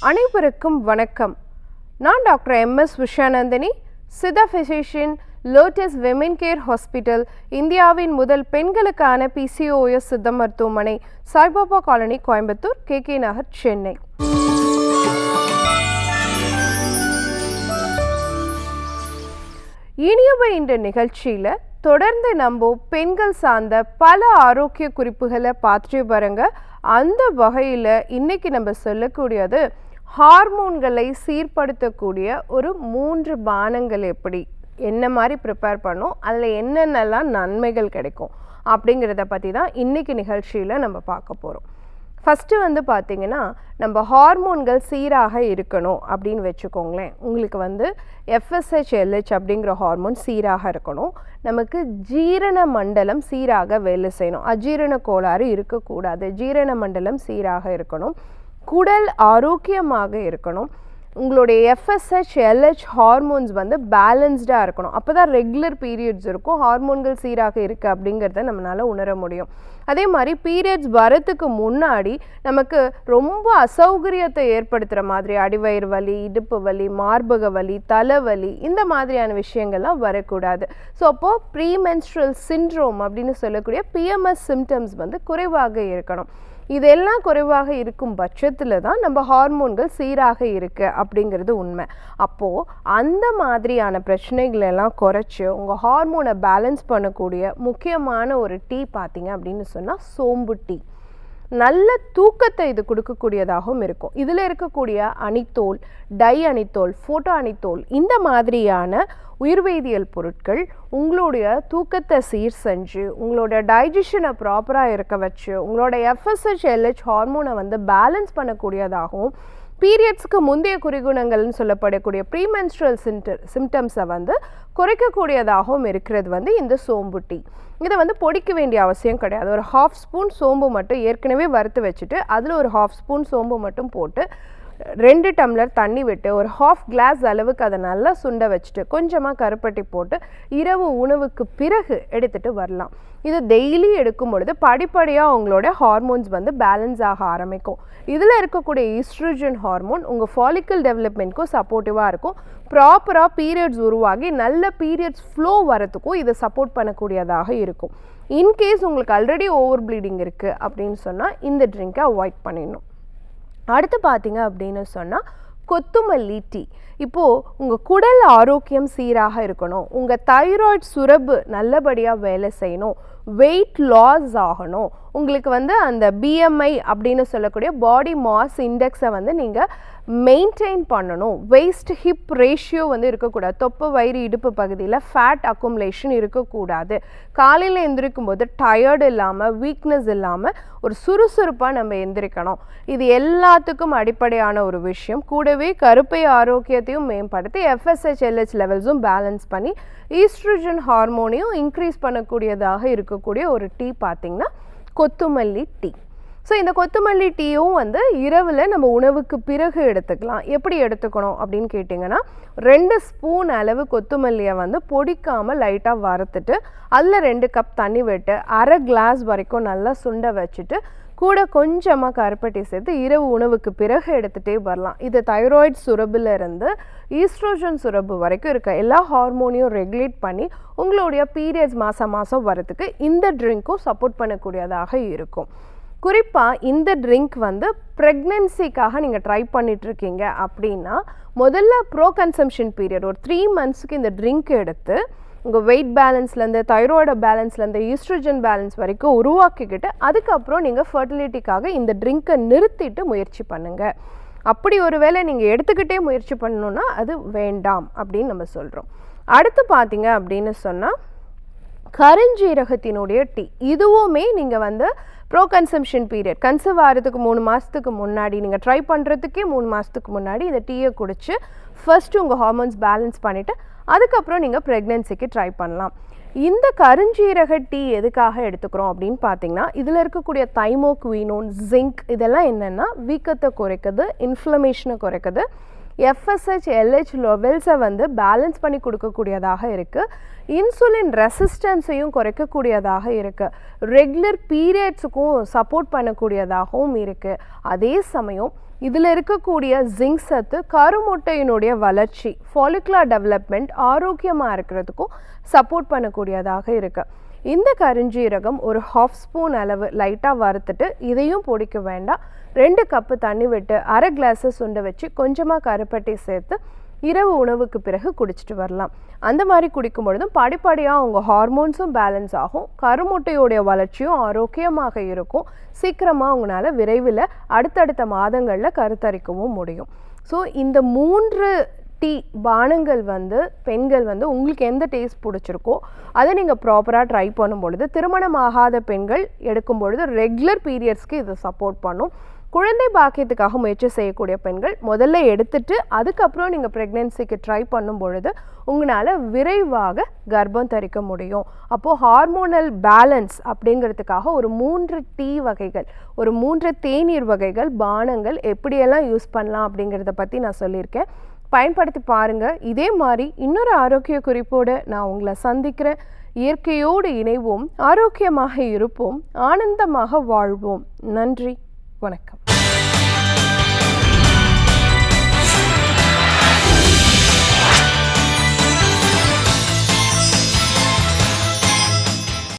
அனைவருக்கும் வணக்கம். நான் doctor MS Vishanandhini, Siddha physician, lotus women care hospital, இந்தியாவின் முதல் பெண்களுக்கான PCOS சித்த மருத்துவமனை, சாய்பாபா காலனி, கோயம்புத்தூர், KK நகர், சென்னை. இனியவை இந்த நிகழ்ச்சியில் தொடர்ந்து நம்ம பெண்கள் சார்ந்த பல ஆரோக்கிய குறிப்புகளை பார்த்துட்டு பாருங்க. அந்த வகையில் இன்னைக்கு நம்ம சொல்லக்கூடியது ஹார்மோன்களை சீர்படுத்தக்கூடிய ஒரு 3 பானங்கள் எப்படி என்ன மாதிரி ப்ரிப்பேர் பண்ணோம், அதில் என்னென்னலாம் நன்மைகள் கிடைக்கும் அப்படிங்கிறத பற்றி தான் இன்றைக்கி நிகழ்ச்சியில் நம்ம பார்க்க போகிறோம். ஃபஸ்ட்டு பார்த்திங்கன்னா, நம்ம ஹார்மோன்கள் சீராக இருக்கணும் அப்படின்னு வச்சுக்கோங்களேன். உங்களுக்கு FSH LH அப்படிங்கிற ஹார்மோன் சீராக இருக்கணும். நமக்கு ஜீரண மண்டலம் சீராக வேலை செய்யணும். அஜீரண கோளாறு இருக்கக்கூடாது. ஜீரண மண்டலம் சீராக இருக்கணும். குடல் ஆரோக்கியமாக இருக்கணும். உங்களுடைய FSH LH ஹார்மோன்ஸ் பேலன்ஸ்டாக இருக்கணும். அப்போ தான் ரெகுலர் பீரியட்ஸ் இருக்கும். ஹார்மோன்கள் சீராக இருக்குது அப்படிங்கிறத நம்மளால் உணர முடியும். அதே மாதிரி பீரியட்ஸ் வரத்துக்கு முன்னாடி நமக்கு ரொம்ப அசௌகரியத்தை ஏற்படுத்துகிற மாதிரி அடிவயிறு வலி, இடுப்பு வலி, மார்பக வலி, தலைவலி, இந்த மாதிரியான விஷயங்கள்லாம் வரக்கூடாது. ஸோ அப்போது ப்ரீமென்ஸ்ட்ரல் சிண்ட்ரோம் அப்படின்னு சொல்லக்கூடிய PMS சிம்டம்ஸ் குறைவாக இருக்கணும். இதெல்லாம் குறைவாக இருக்கும் பட்சத்தில் தான் நம்ம ஹார்மோன்கள் சீராக இருக்குது அப்படிங்கிறது உண்மை. அப்போது அந்த மாதிரியான பிரச்சனைகளெல்லாம் குறைச்சி உங்கள் ஹார்மோனை பேலன்ஸ் பண்ணக்கூடிய முக்கியமான ஒரு டீ பார்த்தீங்க அப்படின்னு சொன்னால் சோம்பு டீ. நல்ல தூக்கத்தை இது கொடுக்கக்கூடியதாகவும் இருக்கும். இதில் இருக்கக்கூடிய அனித்தோல், டை அனித்தோல், ஃபோட்டோ அனித்தோல், இந்த மாதிரியான உயிர்வேதியியல் பொருட்கள் உங்களுடைய தூக்கத்தை சீர் செஞ்சு உங்களோட டைஜஷனை ப்ராப்பராக இருக்க வச்சு உங்களோட FSH LH ஹார்மோனை பேலன்ஸ் பண்ணக்கூடியதாகவும் பீரியட்ஸ்க்கு முந்தைய குறிகுணங்கள்னு சொல்லப்படக்கூடிய ப்ரீமென்ஸ்ட்ரல் சிம்டம்ஸை குறைக்கக்கூடியதாகவும் இருக்கிறது இந்த சோம்பு டீ. இதை பொடிக்க வேண்டிய அவசியம் கிடையாது. ஒரு 1/2 ஸ்பூன் சோம்பு மட்டும் ஏற்கனவே வறுத்து வச்சுட்டு அதில் ஒரு 1/2 ஸ்பூன் சோம்பு மட்டும் போட்டு 2 டம்ளர் தண்ணி விட்டு ஒரு 1/2 கிளாஸ் அளவுக்கு அதை நல்லா சுண்ட வச்சுட்டு கொஞ்சமாக கருப்பட்டி போட்டு இரவு உணவுக்கு பிறகு எடுத்துகிட்டு வரலாம். இது டெய்லி எடுக்கும் பொழுது படிப்படியாக உங்களோட ஹார்மோன்ஸ் பேலன்ஸ் ஆக ஆரம்பிக்கும். இதில் இருக்கக்கூடிய ஈஸ்ட்ரோஜன் ஹார்மோன் உங்கள் ஃபாலிக்கல் டெவலப்மெண்ட்க்கும் சப்போர்ட்டிவாக இருக்கும். ப்ராப்பராக பீரியட்ஸ் உருவாகி நல்ல பீரியட்ஸ் ஃப்ளோ வரத்துக்கும் இதை சப்போர்ட் பண்ணக்கூடியதாக இருக்கும். இன்கேஸ் உங்களுக்கு ஆல்ரெடி ஓவர் ப்ளீடிங் இருக்குது அப்படின்னு சொன்னால் இந்த ட்ரிங்கை அவாய்ட் பண்ணிடணும். அடுத்து பார்த்தீங்க அப்படின்னு சொன்னால் கொத்துமல்லி டீ. இப்போது உங்கள் குடல் ஆரோக்கியம் சீராக இருக்கணும், உங்கள் தைராய்டு சுரப்பு நல்லபடியாக வேலை செய்யணும், வெயிட் லாஸ் ஆகணும், உங்களுக்கு அந்த BMI அப்படின்னு சொல்லக்கூடிய பாடி மாஸ் இண்டெக்ஸை நீங்கள் மெயின்டைன் பண்ணணும், வெயிஸ்ட் ஹிப் ரேஷியோ இருக்கக்கூடாது, தொப்பை வயிறு இடுப்பு பகுதியில் ஃபேட் அக்குமுலேஷன் இருக்கக்கூடாது, காலையில் எந்திரிக்கும் போது டயர்டு இல்லாமல் வீக்னஸ் இல்லாமல் ஒரு சுறுசுறுப்பாக நம்ம எந்திரிக்கணும். இது எல்லாத்துக்கும் அடிப்படையான ஒரு விஷயம். கூடவே கருப்பை ஆரோக்கியத்தையும் மேம்படுத்தி FSH LH லெவல்ஸும் பேலன்ஸ் பண்ணி ஈஸ்ட்ரோஜன் ஹார்மோனையும் இன்க்ரீஸ் பண்ணக்கூடியதாக இருக்கக்கூடிய ஒரு டீ பார்த்திங்கன்னா கொத்துமல்லி டீ. ஸோ இந்த கொத்துமல்லி டீயும் இரவில் நம்ம உணவுக்கு பிறகு எடுத்துக்கலாம். எப்படி எடுத்துக்கணும் அப்படின்னு கேட்டிங்கன்னா, 2 ஸ்பூன் அளவு கொத்துமல்லியை பொடிக்காமல் லைட்டாக வறுத்துட்டு அதில் 2 கப் தண்ணி விட்டு 1/2 கிளாஸ் வரைக்கும் நல்லா சுண்ட வச்சுட்டு கூட கொஞ்சமாக கருப்பட்டி சேர்த்து இரவு உணவுக்கு பிறகு எடுத்துகிட்டே வரலாம். இது தைராய்டு சுரப்பிலிருந்து ஈஸ்ட்ரோஜன் சுரப்பு வரைக்கும் இருக்க எல்லா ஹார்மோனையும் ரெகுலேட் பண்ணி உங்களுடைய பீரியட்ஸ் மாதம் வரத்துக்கு இந்த ட்ரிங்க்கும் சப்போர்ட் பண்ணக்கூடியதாக இருக்கும். குறிப்பாக இந்த ட்ரிங்க் ப்ரெக்னென்சிக்காக நீங்கள் ட்ரை பண்ணிகிட்ருக்கீங்க அப்படின்னா முதல்ல ப்ரோ கன்சம்ஷன் பீரியட் ஒரு 3 மந்த்ஸுக்கு இந்த ட்ரிங்க் எடுத்து உங்கள் வெயிட் பேலன்ஸ்லேருந்து தைராய்டு பேலன்ஸ்லேருந்து ஈஸ்ட்ரோஜன் பேலன்ஸ் வரைக்கும் உருவாக்கிக்கிட்டு அதுக்கப்புறம் நீங்கள் ஃபர்டிலிட்டிக்காக இந்த ட்ரிங்க்கை நிறுத்திட்டு முயற்சி பண்ணுங்கள். அப்படி ஒரு வேளை நீங்கள் எடுத்துக்கிட்டே முயற்சி பண்ணணுன்னா அது வேண்டாம் அப்படின்னு நம்ம சொல்கிறோம். அடுத்து பார்த்தீங்க அப்படின்னு சொன்னால் கருஞ்சீரகத்தினுடைய டீ. இதுவுமே நீங்கள் ப்ரோ கன்சம்ஷன் பீரியட் கன்சீவ் ஆகிறதுக்கு 3 மாதத்துக்கு முன்னாடி நீங்கள் ட்ரை பண்ணுறதுக்கே 3 மாதத்துக்கு முன்னாடி இந்த டீயை குடித்து ஃபஸ்ட்டு உங்கள் ஹார்மோன்ஸ் பேலன்ஸ் பண்ணிவிட்டு அதுக்கப்புறம் நீங்கள் ப்ரெக்னென்சிக்கு ட்ரை பண்ணலாம். இந்த கருஞ்சீரக டீ எதுக்காக எடுத்துக்கிறோம் அப்படின்னு பார்த்தீங்கன்னா, இதில் இருக்கக்கூடிய தைமோக்வினோன், ஜிங்க் இதெல்லாம் என்னென்னா வீக்கத்தை குறைக்குது, இன்ஃப்ளமேஷனை குறைக்குது, FSH LH லெவல்ஸை பேலன்ஸ் பண்ணி கொடுக்கக்கூடியதாக இருக்குது, இன்சுலின் ரெசிஸ்டன்ஸையும் குறைக்கக்கூடியதாக இருக்குது, ரெகுலர் பீரியட்ஸுக்கும் சப்போர்ட் பண்ணக்கூடியதாகவும் இருக்குது. அதே சமயம் இதில் இருக்கக்கூடிய ஜிங்க் சத்து கருமுட்டையினுடைய வளர்ச்சி, ஃபாலிகுலர் டெவலப்மெண்ட், ஆரோக்கியமாக இருக்கிறதுக்கும் சப்போர்ட் பண்ணக்கூடியதாக இருக்குது. இந்த கருஞ்சீரகம் ஒரு 1/2 ஸ்பூன் அளவு லைட்டாக வறுத்துட்டு இதையும் பொடிக்க வேண்டாம், 2 கப்பு தண்ணி விட்டு அரை கிளாஸை சுண்ட வச்சு கொஞ்சமாக கருப்பட்டி சேர்த்து இரவு உணவுக்கு பிறகு குடிச்சிட்டு வரலாம். அந்த மாதிரி குடிக்கும் பொழுதும் படிப்படியாக உங்கள் ஹார்மோன்ஸும் பேலன்ஸ் ஆகும், கருமுட்டையோடைய வளர்ச்சியும் ஆரோக்கியமாக இருக்கும், சீக்கிரமாக உங்களால் விரைவில் அடுத்தடுத்த மாதங்களில் கருத்தரிக்கவும் முடியும். ஸோ இந்த 3 டீ பானங்கள் பெண்கள் உங்களுக்கு எந்த டேஸ்ட் பிடிச்சிருக்கோ அதை நீங்கள் ப்ராப்பராக ட்ரை பண்ணும் பொழுது, திருமணமாகாத பெண்கள் எடுக்கும் பொழுது ரெகுலர் பீரியட்ஸ்க்கு இது சப்போர்ட் பண்ணும். குழந்தை பாக்கியத்துக்காக முயற்சி செய்யக்கூடிய பெண்கள் முதல்ல எடுத்துட்டு அதுக்கப்புறம் நீங்கள் ப்ரெக்னென்சிக்கு ட்ரை பண்ணும் பொழுது உங்களால் விரைவாக கர்ப்பம் தரிக்க முடியும். அப்போது ஹார்மோனல் பேலன்ஸ் அப்படிங்கிறதுக்காக ஒரு 3 டீ வகைகள், ஒரு 3 தேநீர் வகைகள், பானங்கள் எப்படியெல்லாம் யூஸ் பண்ணலாம் அப்படிங்கிறத பற்றி நான் சொல்லியிருக்கேன். பயன்படுத்தி பாருங்கள். இதே மாதிரி இன்னொரு ஆரோக்கிய குறிப்போடு நான் உங்களை சந்திக்கிறேன். இயற்கையோடு இணைவோம், ஆரோக்கியமாக இருப்போம், ஆனந்தமாக வாழ்வோம். நன்றி, வணக்கம்.